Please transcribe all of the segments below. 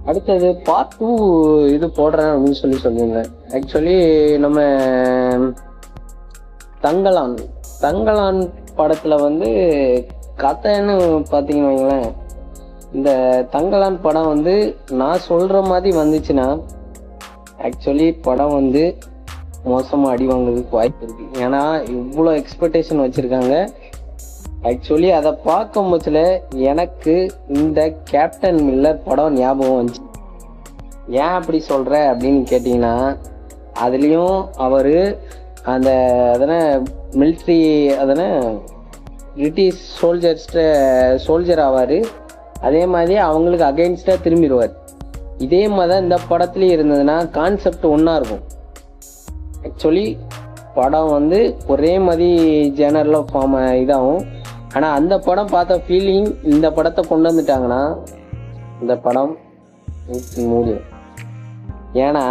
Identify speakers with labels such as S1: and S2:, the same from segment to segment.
S1: அடுத்தது பார்ட் 2 இது போடுறேன் அப்படின்னு சொல்லியிருந்தேன். ஆக்சுவலி நம்ம தங்கலான் தங்கலான் படத்துல வந்து கதைன்னு பார்த்தீங்கன்னு வைங்களேன், இந்த தங்கலான் படம் வந்து நான் சொல்ற மாதிரி வந்துச்சுன்னா ஆக்சுவலி படம் வந்து மோசமாக அடி வாங்குறதுக்கு வாய்ப்பு இருக்கு. ஏன்னா இவ்வளோ எக்ஸ்பெக்டேஷன் வச்சிருக்காங்க. ஆக்சுவலி அதை பார்க்கும் போதுல எனக்கு இந்த கேப்டன் மில்லர் படம் ஞாபகம் வந்துச்சு. ஏன் அப்படி சொல்ற அப்படின்னு கேட்டிங்கன்னா, அதுலேயும் அவர் அந்த அதனை மிலிட்ரி அதனை பிரிட்டிஷ் சோல்ஜர் ஆவார். அதே மாதிரி அவங்களுக்கு அகெயின்ஸ்டாக திரும்பிடுவார். இதே மாதிரி தான் இந்த படத்துலேயும் இருந்ததுன்னா கான்செப்ட் ஒன்றா இருக்கும். ஆக்சுவலி படம் வந்து ஒரே மாதிரி ஜேனரில் ஃபார்ம் இதாகும். ஆனால் அந்த படம் பார்த்த ஃபீலிங் இந்த படத்தை கொண்டு வந்துட்டாங்கன்னா இந்த படம் முடியும். ஏன்னா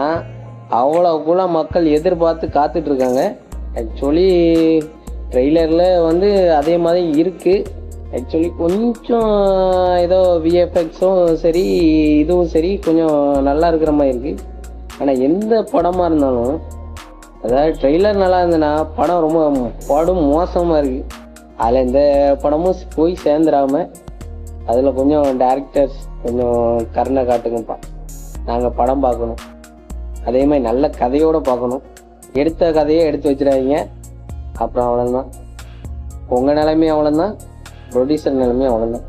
S1: அவ்வளோக்குள்ள மக்கள் எதிர்பார்த்து காத்துட்ருக்காங்க. ஆக்சுவலி ட்ரெய்லரில் வந்து அதே மாதிரி இருக்குது. ஆக்சுவலி கொஞ்சம் ஏதோ விஎஃப்எக்ஸும் சரி இதுவும் சரி கொஞ்சம் நல்லா இருக்கிற மாதிரி இருக்குது. ஆனால் எந்த படமாக இருந்தாலும், அதாவது ட்ரெய்லர் நல்லா இருந்ததுன்னா படம் மோசமாக இருக்குது. அதில் எந்த படமும் போய் சேர்ந்துடாம அதில் கொஞ்சம் டேரக்டர்ஸ் கொஞ்சம் கருணை காட்டுங்கப்பா. நாங்கள் படம் பார்க்கணும், அதே மாதிரி நல்ல கதையோடு பார்க்கணும். எடுத்த கதையை எடுத்து வச்சிடாதீங்க. அப்புறம் அவ்வளோதான், உங்கள் நிலைமையும் அவ்வளோதான், ப்ரொடியூசர் நிலைமையும் அவ்வளோதான்.